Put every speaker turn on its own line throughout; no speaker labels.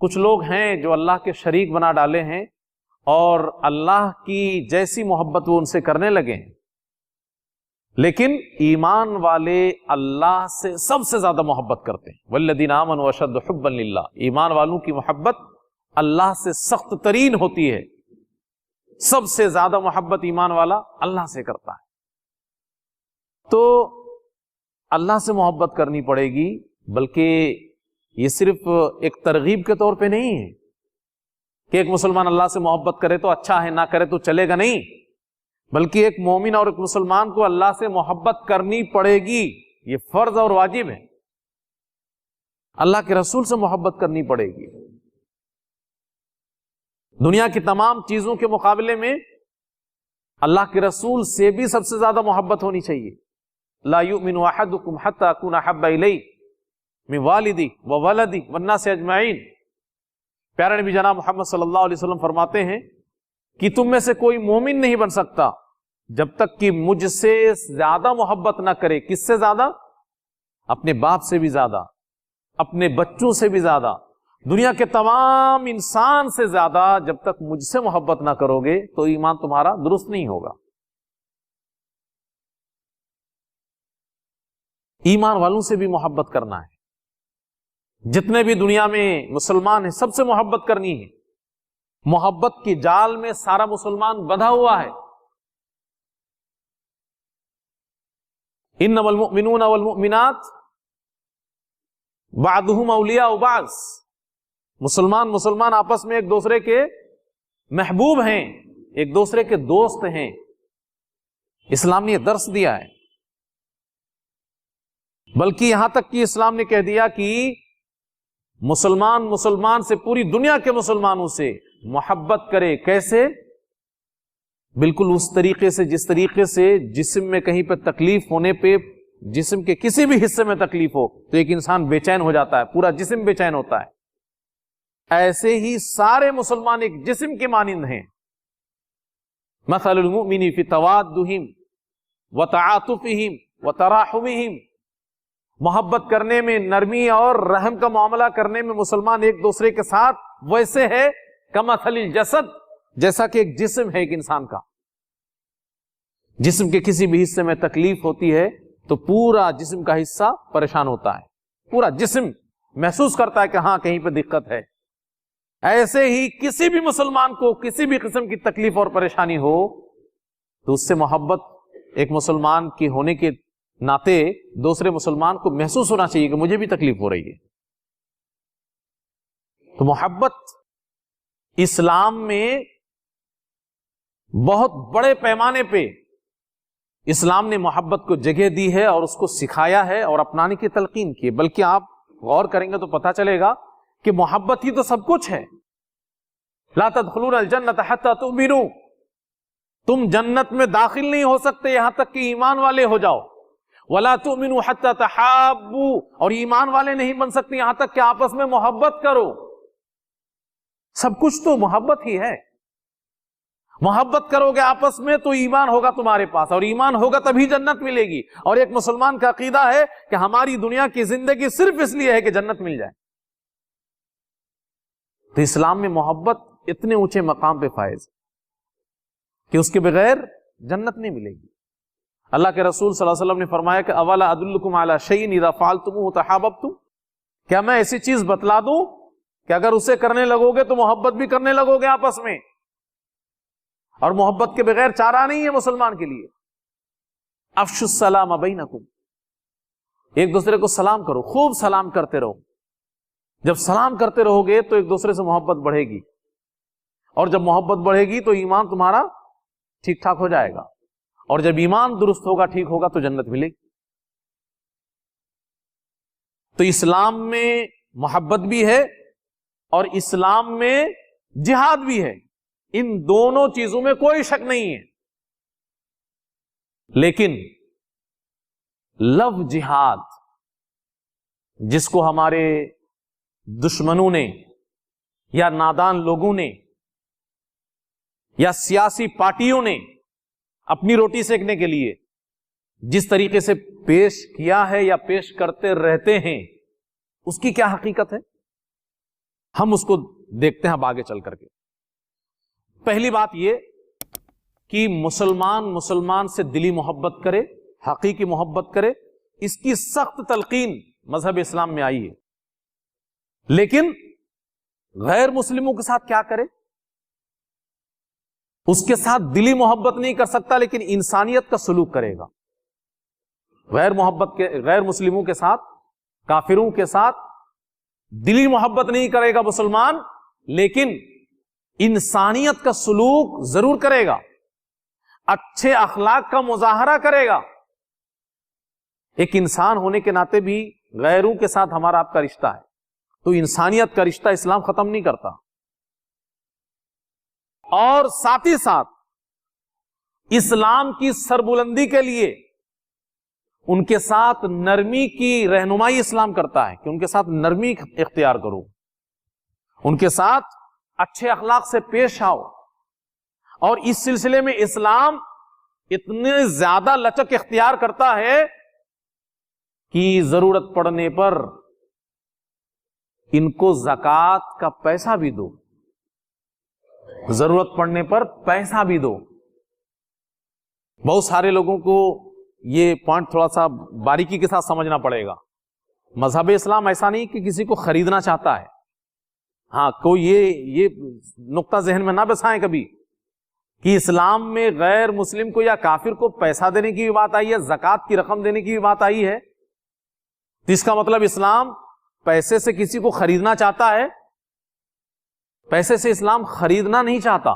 کچھ لوگ ہیں جو اللہ کے شریک بنا ڈالے ہیں اور اللہ کی جیسی محبت وہ ان سے کرنے لگے ہیں، لیکن ایمان والے اللہ سے سب سے زیادہ محبت کرتے ہیں۔ والذین آمنوا اشد حبا للہ، ایمان والوں کی محبت اللہ سے سخت ترین ہوتی ہے، سب سے زیادہ محبت ایمان والا اللہ سے کرتا ہے۔ تو اللہ سے محبت کرنی پڑے گی، بلکہ یہ صرف ایک ترغیب کے طور پہ نہیں ہے کہ ایک مسلمان اللہ سے محبت کرے تو اچھا ہے، نہ کرے تو چلے گا، نہیں، بلکہ ایک مومن اور ایک مسلمان کو اللہ سے محبت کرنی پڑے گی، یہ فرض اور واجب ہے۔ اللہ کے رسول سے محبت کرنی پڑے گی۔ دنیا کی تمام چیزوں کے مقابلے میں اللہ کے رسول سے بھی سب سے زیادہ محبت ہونی چاہیے۔ لا یؤمن احدکم حتی اکون احب الیہ من والدی وولدی والناس اجمعین۔ پیارے نبی جناب محمد صلی اللہ علیہ وسلم فرماتے ہیں کہ تم میں سے کوئی مومن نہیں بن سکتا جب تک کہ مجھ سے زیادہ محبت نہ کرے۔ کس سے زیادہ؟ اپنے باپ سے بھی زیادہ، اپنے بچوں سے بھی زیادہ، دنیا کے تمام انسان سے زیادہ جب تک مجھ سے محبت نہ کرو گے تو ایمان تمہارا درست نہیں ہوگا۔ ایمان والوں سے بھی محبت کرنا ہے، جتنے بھی دنیا میں مسلمان ہیں سب سے محبت کرنی ہے۔ محبت کی جال میں سارا مسلمان بندھا ہوا ہے۔ انما المؤمنون والمؤمنات بعضهم اولیاء بعض، مسلمان آپس میں ایک دوسرے کے محبوب ہیں، ایک دوسرے کے دوست ہیں۔ اسلام نے یہ درس دیا ہے، بلکہ یہاں تک کہ اسلام نے کہہ دیا کہ مسلمان سے، پوری دنیا کے مسلمانوں سے محبت کرے۔ کیسے؟ بالکل اس طریقے سے جس طریقے سے جسم میں کہیں پہ تکلیف ہونے پہ، جسم کے کسی بھی حصے میں تکلیف ہو تو ایک انسان بے چین ہو جاتا ہے، پورا جسم بے چین ہوتا ہے، ایسے ہی سارے مسلمان ایک جسم کے مانند ہیں۔ مثل المؤمن فی توادہم وتعاطفہم وتراحمہم، محبت کرنے میں، نرمی اور رحم کا معاملہ کرنے میں مسلمان ایک دوسرے کے ساتھ ویسے ہے کمثل الجسد، جیسا کہ ایک جسم ہے ایک انسان کا۔ جسم کے کسی بھی حصے میں تکلیف ہوتی ہے تو پورا جسم کا حصہ پریشان ہوتا ہے، پورا جسم محسوس کرتا ہے کہ ہاں کہیں پہ دقت ہے۔ ایسے ہی کسی بھی مسلمان کو کسی بھی قسم کی تکلیف اور پریشانی ہو تو اس سے محبت ایک مسلمان کے ہونے کے ناطے دوسرے مسلمان کو محسوس ہونا چاہیے کہ مجھے بھی تکلیف ہو رہی ہے۔ تو محبت اسلام میں بہت بڑے پیمانے پہ اسلام نے محبت کو جگہ دی ہے اور اس کو سکھایا ہے اور اپنانے کی تلقین کی ہے۔ بلکہ آپ غور کریں گے تو پتہ چلے گا کہ محبت ہی تو سب کچھ ہے۔ لا تدخلون الجنۃ حتی تؤمنوا، تم جنت میں داخل نہیں ہو سکتے یہاں تک کہ ایمان والے ہو جاؤ۔ ولا تؤمنوا حتی تحابوا، اور ایمان والے نہیں بن سکتے یہاں تک کہ آپس میں محبت کرو۔ سب کچھ تو محبت ہی ہے۔ محبت کرو گے آپس میں تو ایمان ہوگا تمہارے پاس، اور ایمان ہوگا تبھی جنت ملے گی۔ اور ایک مسلمان کا عقیدہ ہے کہ ہماری دنیا کی زندگی صرف اس لیے ہے کہ جنت مل جائے۔ تو اسلام میں محبت اتنے اونچے مقام پہ فائز کہ اس کے بغیر جنت نہیں ملے گی۔ اللہ کے رسول صلی اللہ علیہ وسلم نے فرمایا کہ اولا ادلکم علی شیء اذا فعلتموه تحاببتم، کیا میں ایسی چیز بتلا دوں کہ اگر اسے کرنے لگو گے تو محبت بھی کرنے لگو گے آپس میں۔ اور محبت کے بغیر چارہ نہیں ہے مسلمان کے لیے۔ افشوا السلام بینکم، ایک دوسرے کو سلام کرو، خوب سلام کرتے رہو۔ جب سلام کرتے رہو گے تو ایک دوسرے سے محبت بڑھے گی، اور جب محبت بڑھے گی تو ایمان تمہارا ٹھیک ٹھاک ہو جائے گا، اور جب ایمان درست ہوگا، ٹھیک ہوگا، تو جنت ملے گی۔ تو اسلام میں محبت بھی ہے اور اسلام میں جہاد بھی ہے، ان دونوں چیزوں میں کوئی شک نہیں ہے۔ لیکن لو جہاد، جس کو ہمارے دشمنوں نے یا نادان لوگوں نے یا سیاسی پارٹیوں نے اپنی روٹی سیکنے کے لیے جس طریقے سے پیش کیا ہے یا پیش کرتے رہتے ہیں، اس کی کیا حقیقت ہے؟ ہم اس کو دیکھتے ہیں اب آگے چل کر کے. پہلی بات یہ کہ مسلمان سے دلی محبت کرے, حقیقی محبت کرے, اس کی سخت تلقین مذہب اسلام میں آئی ہے. لیکن غیر مسلموں کے ساتھ کیا کرے؟ اس کے ساتھ دلی محبت نہیں کر سکتا لیکن انسانیت کا سلوک کرے گا. غیر مسلموں کے ساتھ, کافروں کے ساتھ دلی محبت نہیں کرے گا مسلمان, لیکن انسانیت کا سلوک ضرور کرے گا, اچھے اخلاق کا مظاہرہ کرے گا. ایک انسان ہونے کے ناطے بھی غیروں کے ساتھ ہمارا آپ کا رشتہ ہے, تو انسانیت کا رشتہ اسلام ختم نہیں کرتا. اور ساتھ ہی ساتھ اسلام کی سربلندی کے لیے ان کے ساتھ نرمی کی رہنمائی اسلام کرتا ہے کہ ان کے ساتھ نرمی اختیار کرو, ان کے ساتھ اچھے اخلاق سے پیش آؤ. اور اس سلسلے میں اسلام اتنے زیادہ لچک اختیار کرتا ہے کہ ضرورت پڑنے پر ان کو زکوٰۃ کا پیسہ بھی دو, ضرورت پڑنے پر پیسہ بھی دو. بہت سارے لوگوں کو یہ پوائنٹ تھوڑا سا باریکی کے ساتھ سمجھنا پڑے گا. مذہب اسلام ایسا نہیں کہ کسی کو خریدنا چاہتا ہے. ہاں, کوئی یہ نقطہ ذہن میں نہ بسائیں کبھی کہ اسلام میں غیر مسلم کو یا کافر کو پیسہ دینے کی بھی بات آئی ہے, زکوٰۃ کی رقم دینے کی بھی بات آئی ہے. تو اس کا مطلب اسلام پیسے سے کسی کو خریدنا چاہتا ہے؟ پیسے سے اسلام خریدنا نہیں چاہتا,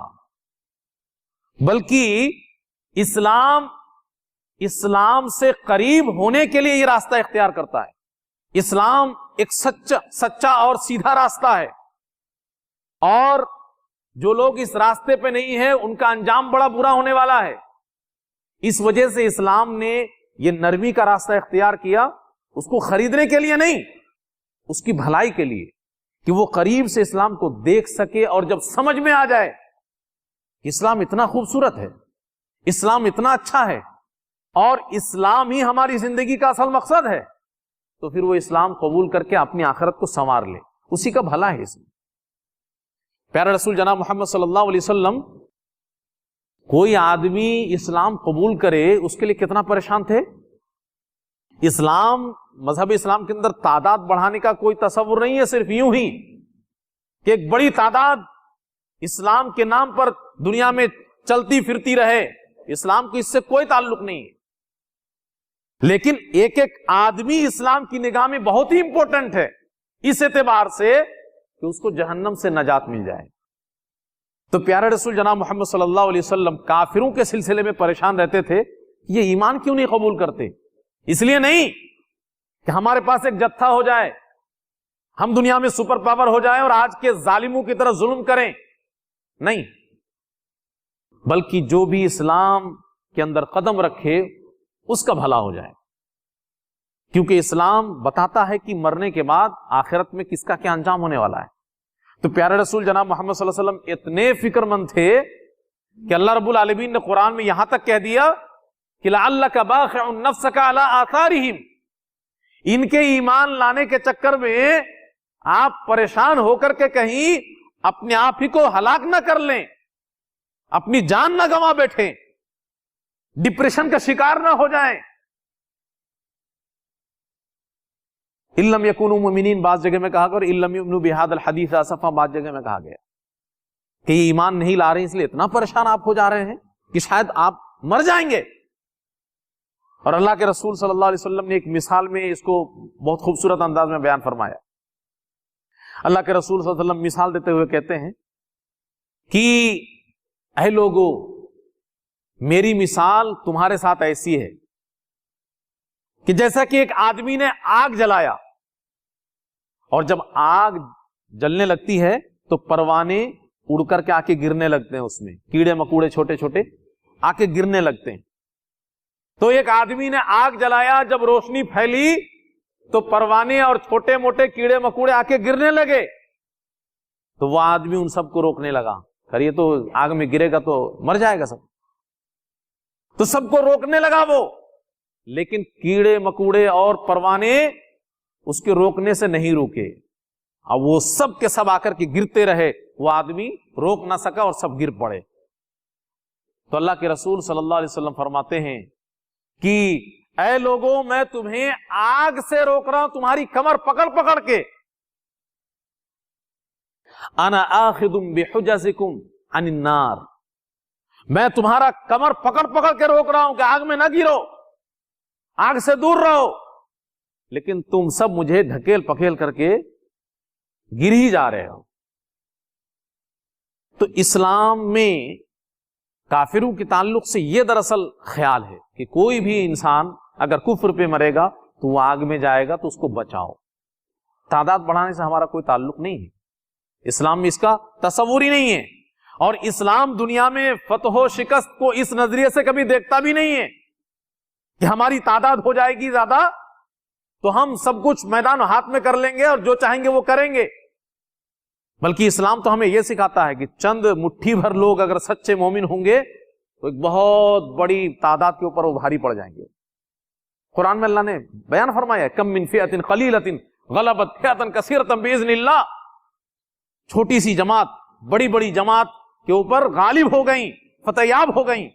بلکہ اسلام سے قریب ہونے کے لیے یہ راستہ اختیار کرتا ہے. اسلام ایک سچا اور سیدھا راستہ ہے, اور جو لوگ اس راستے پہ نہیں ہیں ان کا انجام بڑا برا ہونے والا ہے. اس وجہ سے اسلام نے یہ نرمی کا راستہ اختیار کیا, اس کو خریدنے کے لیے نہیں, اس کی بھلائی کے لیے, کہ وہ قریب سے اسلام کو دیکھ سکے اور جب سمجھ میں آ جائے کہ اسلام اتنا خوبصورت ہے, اسلام اتنا اچھا ہے اور اسلام ہی ہماری زندگی کا اصل مقصد ہے, تو پھر وہ اسلام قبول کر کے اپنی آخرت کو سنوار لے. اسی کا بھلا ہے اس میں. پیارا رسول جناب محمد صلی اللہ علیہ وسلم, کوئی آدمی اسلام قبول کرے اس کے لیے کتنا پریشان تھے. مذہب اسلام کے اندر تعداد بڑھانے کا کوئی تصور نہیں ہے, صرف یوں ہی کہ ایک بڑی تعداد اسلام کے نام پر دنیا میں چلتی پھرتی رہے. اسلام کو اس سے کوئی تعلق نہیں ہے, لیکن ایک ایک آدمی اسلام کی نگاہ میں بہت ہی امپورٹنٹ ہے, اس اعتبار سے کہ اس کو جہنم سے نجات مل جائے. تو پیارے رسول جناب محمد صلی اللہ علیہ وسلم کافروں کے سلسلے میں پریشان رہتے تھے, یہ ایمان کیوں نہیں قبول کرتے. اس لیے نہیں کہ ہمارے پاس ایک جتھا ہو جائے, ہم دنیا میں سپر پاور ہو جائیں اور آج کے ظالموں کی طرح ظلم کریں, نہیں, بلکہ جو بھی اسلام کے اندر قدم رکھے اس کا بھلا ہو جائے. کیونکہ اسلام بتاتا ہے کہ مرنے کے بعد آخرت میں کس کا کیا انجام ہونے والا ہے. تو پیارے رسول جناب محمد صلی اللہ علیہ وسلم اتنے فکر مند تھے کہ اللہ رب العالمین نے قرآن میں یہاں تک کہہ دیا کہ لعلک باخع نفسک علی آثارہم, ان کے ایمان لانے کے چکر میں آپ پریشان ہو کر کے کہیں اپنے آپ ہی کو ہلاک نہ کر لیں, اپنی جان نہ گنوا بیٹھیں, ڈپریشن کا شکار نہ ہو جائیں. ان لم یکونوا مؤمنین بعض جگہ میں کہا گیا, اور ان لم یؤمنوا بہذا الحدیث اسفا بعض جگہ میں کہا گیا کہ یہ ایمان نہیں لا رہے ہیں اس لیے اتنا پریشان آپ ہو جا رہے ہیں کہ شاید آپ مر جائیں گے. اور اللہ کے رسول صلی اللہ علیہ وسلم نے ایک مثال میں اس کو بہت خوبصورت انداز میں بیان فرمایا. اللہ کے رسول صلی اللہ علیہ وسلم مثال دیتے ہوئے کہتے ہیں کہ اے لوگو, میری مثال تمہارے ساتھ ایسی ہے کہ جیسا کہ ایک آدمی نے آگ جلایا, اور جب آگ جلنے لگتی ہے تو پروانے اڑ کر کے آ کے گرنے لگتے ہیں, اس میں کیڑے مکوڑے چھوٹے چھوٹے آ کے گرنے لگتے ہیں. تو ایک آدمی نے آگ جلایا, جب روشنی پھیلی تو پروانے اور چھوٹے موٹے کیڑے مکوڑے آ کے گرنے لگے. تو وہ آدمی ان سب کو روکنے لگا, یہ تو آگ میں گرے گا تو مر جائے گا سب, تو سب کو روکنے لگا وہ. لیکن کیڑے مکوڑے اور پروانے اس کے روکنے سے نہیں روکے, اب وہ سب کے سب آ کر کے گرتے رہے, وہ آدمی روک نہ سکا اور سب گر پڑے. تو اللہ کے رسول صلی اللہ علیہ وسلم فرماتے ہیں کہ اے لوگوں, میں تمہیں آگ سے روک رہا ہوں, تمہاری کمر پکڑ پکڑ کے. انا آخذ بحجزکم عن النار, میں تمہارا کمر پکڑ پکڑ کے روک رہا ہوں کہ آگ میں نہ گرو, آگ سے دور رہو, لیکن تم سب مجھے ڈھکیل پکیل کر کے گر ہی جا رہے ہو. تو اسلام میں کافروں کے تعلق سے یہ دراصل خیال ہے کہ کوئی بھی انسان اگر کفر پہ مرے گا تو وہ آگ میں جائے گا, تو اس کو بچاؤ. تعداد بڑھانے سے ہمارا کوئی تعلق نہیں ہے, اسلام میں اس کا تصور ہی نہیں ہے. اور اسلام دنیا میں فتح و شکست کو اس نظریے سے کبھی دیکھتا بھی نہیں ہے کہ ہماری تعداد ہو جائے گی زیادہ تو ہم سب کچھ میدان ہاتھ میں کر لیں گے اور جو چاہیں گے وہ کریں گے. بلکہ اسلام تو ہمیں یہ سکھاتا ہے کہ چند مٹھی بھر لوگ اگر سچے مومن ہوں گے تو ایک بہت بڑی تعداد کے اوپر وہ بھاری پڑ جائیں گے. قرآن میں اللہ نے بیان فرمایا ہے, کم من فئۃ قلیلۃ غلبت فئۃ کثیرۃ باذن اللہ. چھوٹی سی جماعت بڑی بڑی جماعت کے اوپر غالب ہو گئیں, فتح یاب ہو گئیں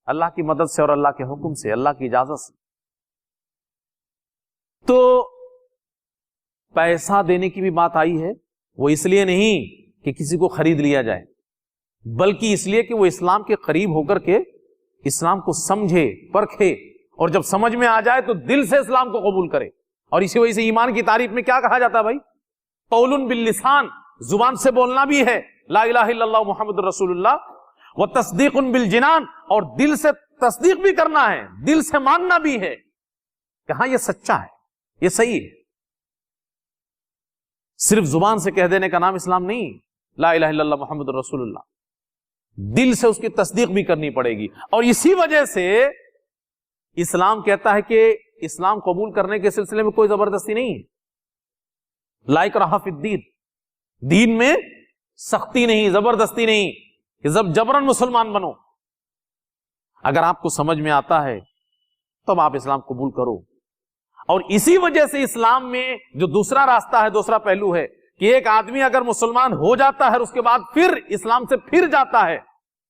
اللہ کی مدد سے اور اللہ کے حکم سے, اللہ کی اجازت سے. تو پیسہ دینے کی بھی بات آئی ہے, وہ اس لیے نہیں کہ کسی کو خرید لیا جائے, بلکہ اس لیے کہ وہ اسلام کے قریب ہو کر کے اسلام کو سمجھے, پرکھے, اور جب سمجھ میں آ جائے تو دل سے اسلام کو قبول کرے. اور اسی وجہ سے ایمان کی تعریف میں کیا کہا جاتا ہے بھائی؟ قول باللسان, زبان سے بولنا بھی ہے لا الہ الا اللہ محمد رسول اللہ, وتصدیق بالجنان, اور دل سے تصدیق بھی کرنا ہے, دل سے ماننا بھی ہے کہ ہاں یہ سچا ہے, یہ صحیح ہے. صرف زبان سے کہہ دینے کا نام اسلام نہیں, لا الہ الا اللہ محمد رسول اللہ, دل سے اس کی تصدیق بھی کرنی پڑے گی. اور اسی وجہ سے اسلام کہتا ہے کہ اسلام قبول کرنے کے سلسلے میں کوئی زبردستی نہیں ہے. لا اکراہ فی الدین, دین میں سختی نہیں, زبردستی نہیں کہ جبرن مسلمان بنو. اگر آپ کو سمجھ میں آتا ہے تب آپ اسلام قبول کرو. اور اسی وجہ سے اسلام میں جو دوسرا راستہ ہے, دوسرا پہلو ہے کہ ایک آدمی اگر مسلمان ہو جاتا ہے اور اس کے بعد پھر اسلام سے پھر جاتا ہے,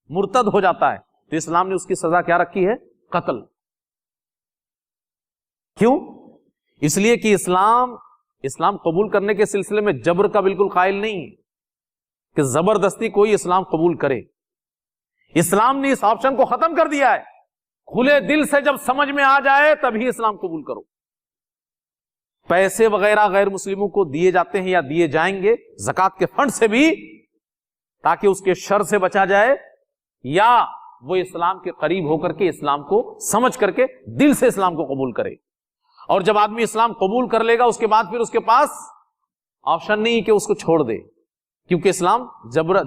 مرتد ہو جاتا ہے, تو اسلام نے اس کی سزا کیا رکھی ہے؟ قتل. کیوں؟ اس لیے کہ اسلام قبول کرنے کے سلسلے میں جبر کا بالکل قائل نہیں ہے کہ زبردستی کوئی اسلام قبول کرے. اسلام نے اس آپشن کو ختم کر دیا ہے. کھلے دل سے جب سمجھ میں آ جائے تبھی اسلام قبول کرو. پیسے وغیرہ غیر مسلموں کو دیے جاتے ہیں یا دیے جائیں گے زکوٰۃ کے فنڈ سے بھی, تاکہ اس کے شر سے بچا جائے, یا وہ اسلام کے قریب ہو کر کے اسلام کو سمجھ کر کے دل سے اسلام کو قبول کرے. اور جب آدمی اسلام قبول کر لے گا اس کے بعد پھر اس کے پاس آپشن نہیں کہ اس کو چھوڑ دے, کیونکہ اسلام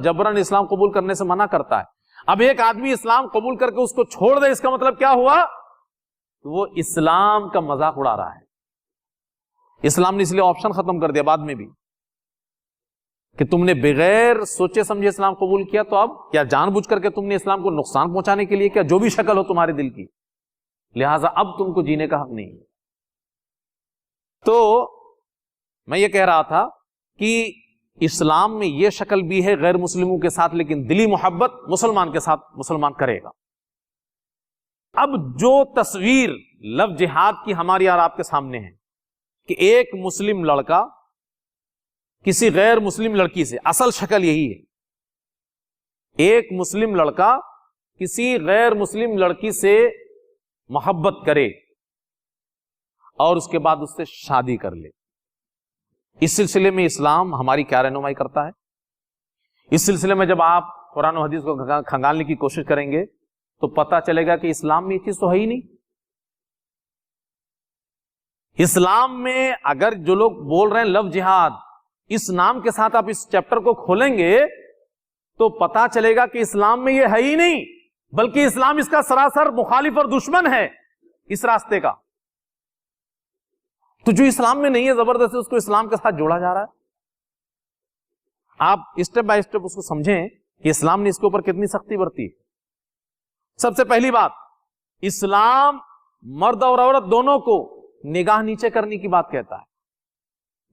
جبرن اسلام قبول کرنے سے منع کرتا ہے. اب ایک آدمی اسلام قبول کر کے اس کو چھوڑ دے, اس کا مطلب کیا ہوا؟ وہ اسلام کا مذاق اڑا رہا ہے. اسلام نے اس لیے آپشن ختم کر دیا بعد میں بھی کہ تم نے بغیر سوچے سمجھے اسلام قبول کیا, تو اب کیا جان بوجھ کر کے تم نے اسلام کو نقصان پہنچانے کے لیے کیا, جو بھی شکل ہو تمہارے دل کی, لہذا اب تم کو جینے کا حق نہیں. تو میں یہ کہہ رہا تھا کہ اسلام میں یہ شکل بھی ہے غیر مسلموں کے ساتھ, لیکن دلی محبت مسلمان کے ساتھ مسلمان کرے گا. اب جو تصویر لفظ جہاد کی ہماری اور آپ کے سامنے ہے کہ ایک مسلم لڑکا کسی غیر مسلم لڑکی سے, اصل شکل یہی ہے, ایک مسلم لڑکا کسی غیر مسلم لڑکی سے محبت کرے اور اس کے بعد اس سے شادی کر لے. اس سلسلے میں اسلام ہماری کیا رہنمائی کرتا ہے؟ اس سلسلے میں جب آپ قرآن و حدیث کو کھنگالنے کی کوشش کریں گے تو پتہ چلے گا کہ اسلام میں یہ چیز تو ہے ہی نہیں. اسلام میں اگر جو لوگ بول رہے ہیں لفظ جہاد, اس نام کے ساتھ آپ اس چیپٹر کو کھولیں گے تو پتا چلے گا کہ اسلام میں یہ ہے ہی نہیں, بلکہ اسلام اس کا سراسر مخالف اور دشمن ہے اس راستے کا. تو جو اسلام میں نہیں ہے زبردستی اس کو اسلام کے ساتھ جوڑا جا رہا ہے. آپ اسٹیپ بائی اسٹیپ اس کو سمجھیں کہ اسلام نے اس کے اوپر کتنی سختی برتی ہے. سب سے پہلی بات, اسلام مرد اور عورت دونوں کو نگاہ نیچے کرنے کی بات کہتا ہے.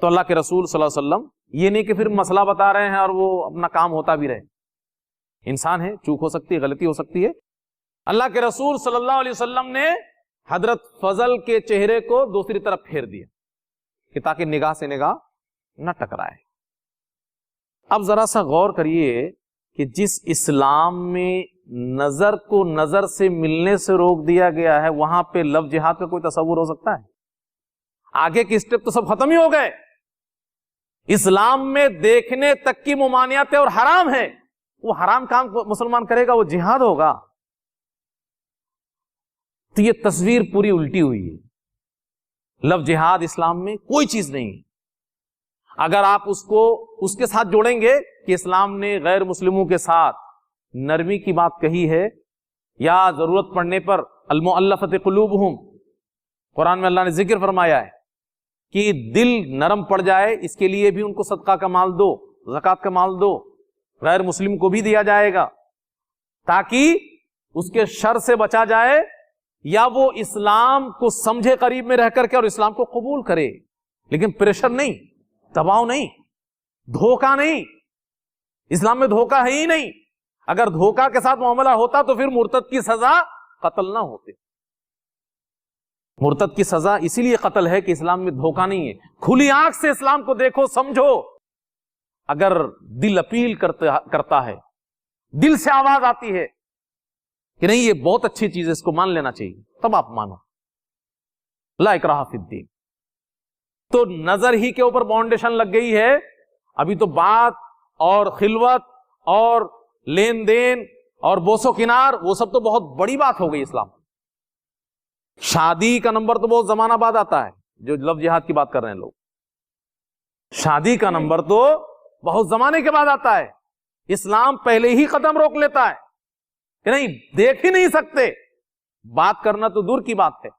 تو اللہ کے رسول صلی اللہ علیہ وسلم یہ نہیں کہ پھر مسئلہ بتا رہے ہیں اور وہ اپنا کام ہوتا بھی رہے. انسان ہے, چوک ہو سکتی ہے, غلطی ہو سکتی ہے. اللہ کے رسول صلی اللہ علیہ وسلم نے حضرت فضل کے چہرے کو دوسری طرف پھیر دیا کہ تاکہ نگاہ سے نگاہ نہ ٹکرائے. اب ذرا سا غور کریے کہ جس اسلام میں نظر کو نظر سے ملنے سے روک دیا گیا ہے, وہاں پہ لفظ جہاد کا کوئی تصور ہو سکتا ہے؟ آگے کے اسٹیپ تو سب ختم ہی ہو گئے. اسلام میں دیکھنے تک کی ممانعت ہے اور حرام ہے. وہ حرام کام مسلمان کرے گا, وہ جہاد ہوگا. تو یہ تصویر پوری الٹی ہوئی ہے. لفظ جہاد اسلام میں کوئی چیز نہیں ہے. اگر آپ اس کو اس کے ساتھ جوڑیں گے کہ اسلام نے غیر مسلموں کے ساتھ نرمی کی بات کہی ہے, یا ضرورت پڑنے پر المؤلفۃ قلوبہم, قرآن میں اللہ نے ذکر فرمایا ہے کہ دل نرم پڑ جائے, اس کے لیے بھی ان کو صدقہ کا مال دو, زکوٰۃ کا مال دو, غیر مسلم کو بھی دیا جائے گا تاکہ اس کے شر سے بچا جائے, یا وہ اسلام کو سمجھے قریب میں رہ کر کے اور اسلام کو قبول کرے. لیکن پریشر نہیں, دباؤ نہیں, دھوکہ نہیں. اسلام میں دھوکہ ہے ہی نہیں. اگر دھوکہ کے ساتھ معاملہ ہوتا تو پھر مرتد کی سزا قتل نہ ہوتے. مرتد کی سزا اسی لیے قتل ہے کہ اسلام میں دھوکہ نہیں ہے. کھلی آنکھ سے اسلام کو دیکھو, سمجھو. اگر دل اپیل کرتا ہے, دل سے آواز آتی ہے کہ نہیں یہ بہت اچھی چیز ہے, اس کو مان لینا چاہیے, تب آپ مانو. لا اکراہ فی الدین. تو نظر ہی کے اوپر باؤنڈیشن لگ گئی ہے. ابھی تو بات اور خلوت اور لین دین اور بوس و کنار, وہ سب تو بہت بڑی بات ہو گئی اسلام. شادی کا نمبر تو بہت زمانہ بعد آتا ہے. جو لفظ جہاد کی بات کر رہے ہیں لوگ, شادی کا نمبر تو بہت زمانے کے بعد آتا ہے. اسلام پہلے ہی قدم روک لیتا ہے کہ نہیں, دیکھ ہی نہیں سکتے. بات کرنا تو دور کی بات ہے,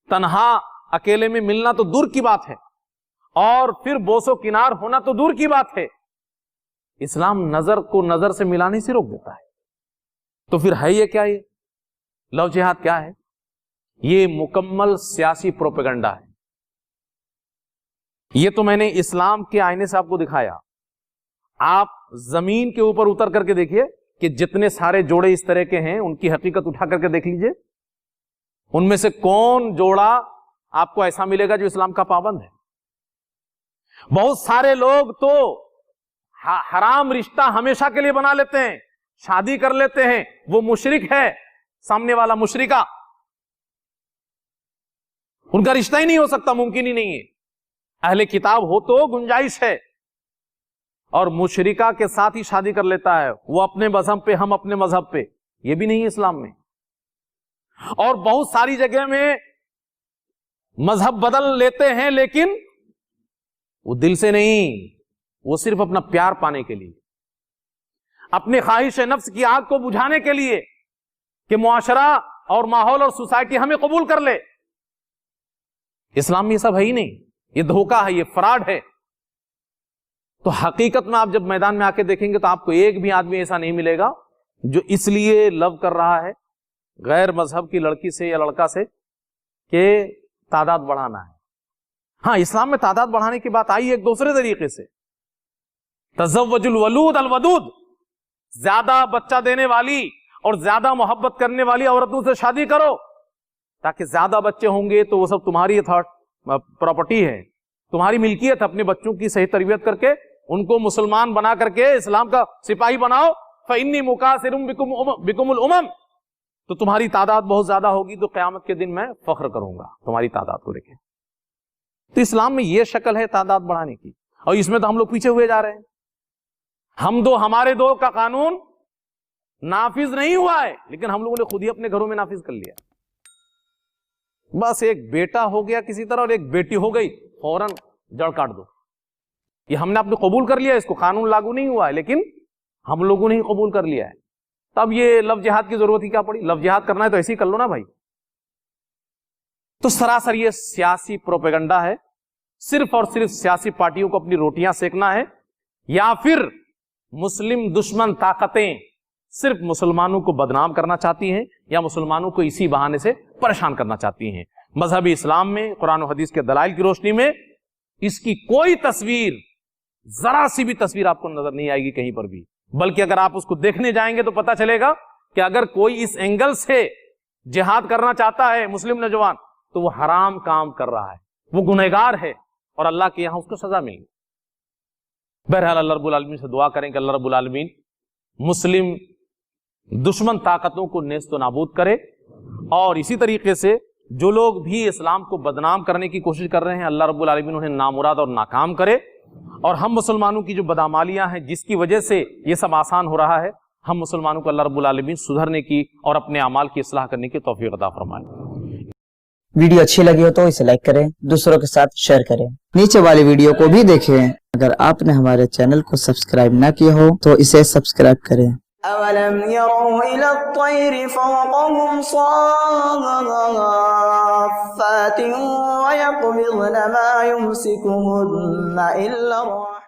تنہا اکیلے میں ملنا تو دور کی بات ہے, اور پھر بوس و کنار ہونا تو دور کی بات ہے. اسلام نظر کو نظر سے ملانے سے روک دیتا ہے. تو پھر ہے یہ کیا, یہ لفظ جہاد کیا ہے؟ یہ مکمل سیاسی پروپیگنڈا ہے. یہ تو میں نے اسلام کے آئینے سے آپ کو دکھایا. آپ زمین کے اوپر اتر کر کے دیکھیے کہ جتنے سارے جوڑے اس طرح کے ہیں, ان کی حقیقت اٹھا کر کے دیکھ لیجئے. ان میں سے کون جوڑا آپ کو ایسا ملے گا جو اسلام کا پابند ہے؟ بہت سارے لوگ تو حرام رشتہ ہمیشہ کے لیے بنا لیتے ہیں, شادی کر لیتے ہیں. وہ مشرک ہے, سامنے والا مشرکہ, ان کا رشتہ ہی نہیں ہو سکتا, ممکن ہی نہیں ہے. اہل کتاب ہو تو گنجائش ہے, اور مشرکہ کے ساتھ ہی شادی کر لیتا ہے, وہ اپنے مذہب پہ, ہم اپنے مذہب پہ. یہ بھی نہیں ہے اسلام میں. اور بہت ساری جگہ میں مذہب بدل لیتے ہیں, لیکن وہ دل سے نہیں, وہ صرف اپنا پیار پانے کے لیے, اپنے خواہش نفس کی آگ کو بجھانے کے لیے کہ معاشرہ اور ماحول اور سوسائٹی ہمیں قبول کر لے. اسلام میں یہ سب ہے ہی نہیں. یہ دھوکہ ہے, یہ فراڈ ہے. تو حقیقت میں آپ جب میدان میں آ کے دیکھیں گے تو آپ کو ایک بھی آدمی ایسا نہیں ملے گا جو اس لیے لو کر رہا ہے غیر مذہب کی لڑکی سے یا لڑکا سے کہ تعداد بڑھانا ہے. ہاں, اسلام میں تعداد بڑھانے کی بات آئی ایک دوسرے طریقے سے. تزوج الولود الودود, زیادہ بچہ دینے والی اور زیادہ محبت کرنے والی عورتوں سے شادی کرو, تاکہ زیادہ بچے ہوں گے تو وہ سب تمہاری پراپرٹی ہے, تمہاری ملکیت. اپنے بچوں کی صحیح تربیت کر کے ان کو مسلمان بنا کر کے اسلام کا سپاہی بناؤ. فَإِنِّي مُكَاثِرٌ بِكُمُ الْأُمَمَ, تو تمہاری تعداد بہت زیادہ ہوگی, تو قیامت کے دن میں فخر کروں گا تمہاری تعداد کو دیکھیں. تو اسلام میں یہ شکل ہے تعداد بڑھانے کی, اور اس میں تو ہم لوگ پیچھے ہوئے جا رہے ہیں. ہم دو ہمارے دو کا قانون نافذ نہیں ہوا ہے, لیکن ہم لوگوں نے خود ہی اپنے گھروں میں نافذ کر لیا. بس ایک بیٹا ہو گیا کسی طرح اور ایک بیٹی ہو گئی, فوراً جڑ کاٹ دو. یہ ہم نے اپنے قبول کر لیا, اس کو قانون لاگو نہیں ہوا ہے, لیکن ہم لوگوں نے ہی قبول کر لیا ہے. تب یہ لفظ جہاد کی ضرورت ہی کیا پڑی؟ لفظ جہاد کرنا ہے تو ایسے ہی کر لو نا بھائی. تو سراسر یہ سیاسی پروپیگنڈا ہے. صرف اور صرف سیاسی پارٹیوں کو اپنی روٹیاں سیکنا ہے, یا پھر مسلم دشمن طاقتیں صرف مسلمانوں کو بدنام کرنا چاہتی ہیں, یا مسلمانوں کو اسی بہانے سے پریشان کرنا چاہتی ہیں. مذہبی اسلام میں قرآن و حدیث کے دلائل کی روشنی میں اس کی کوئی تصویر، ذرا سی بھی تصویر آپ کو نظر نہیں آئے گی کہیں پر بھی، بلکہ اگر آپ اس کو دیکھنے جائیں گے تو پتا چلے گا کہ اگر کوئی اس اینگل سے جہاد کرنا چاہتا ہے مسلم نوجوان تو وہ حرام کام کر رہا ہے، وہ گنہگار ہے، اور اللہ کے یہاں اس کو سزا ملے گی۔ بہرحال اللہ رب العالمین سے دعا کریں کہ اللہ رب العالمین مسلم دشمن طاقتوں کو نیست و نابود کرے، اور اسی طریقے سے جو لوگ بھی اسلام کو بدنام کرنے کی کوشش کر رہے ہیں اللہ رب العالمین انہیں نامراد اور ناکام کرے، اور ہم مسلمانوں کی جو بدعمالیاں ہیں جس کی وجہ سے یہ سب آسان ہو رہا ہے، ہم مسلمانوں کو اللہ رب العالمین سدھرنے کی اور اپنے اعمال کی اصلاح کرنے کی توفیق عطا فرمائے۔
ویڈیو اچھی لگی ہو تو اسے لائک کریں، دوسروں کے ساتھ شیئر کریں، نیچے والی ویڈیو کو بھی دیکھیں۔ اگر آپ نے ہمارے چینل کو سبسکرائب نہ کیا ہو تو اسے سبسکرائب کریں۔
أَوَلَمْ يَرَوْا إِلَى الطَّيْرِ فَوْقَهُمْ صَافَّاتٍ وَيَقْبِضْنَ مَا يُمْسِكُهُنَّ إِلَّا الرَّحْمَنُ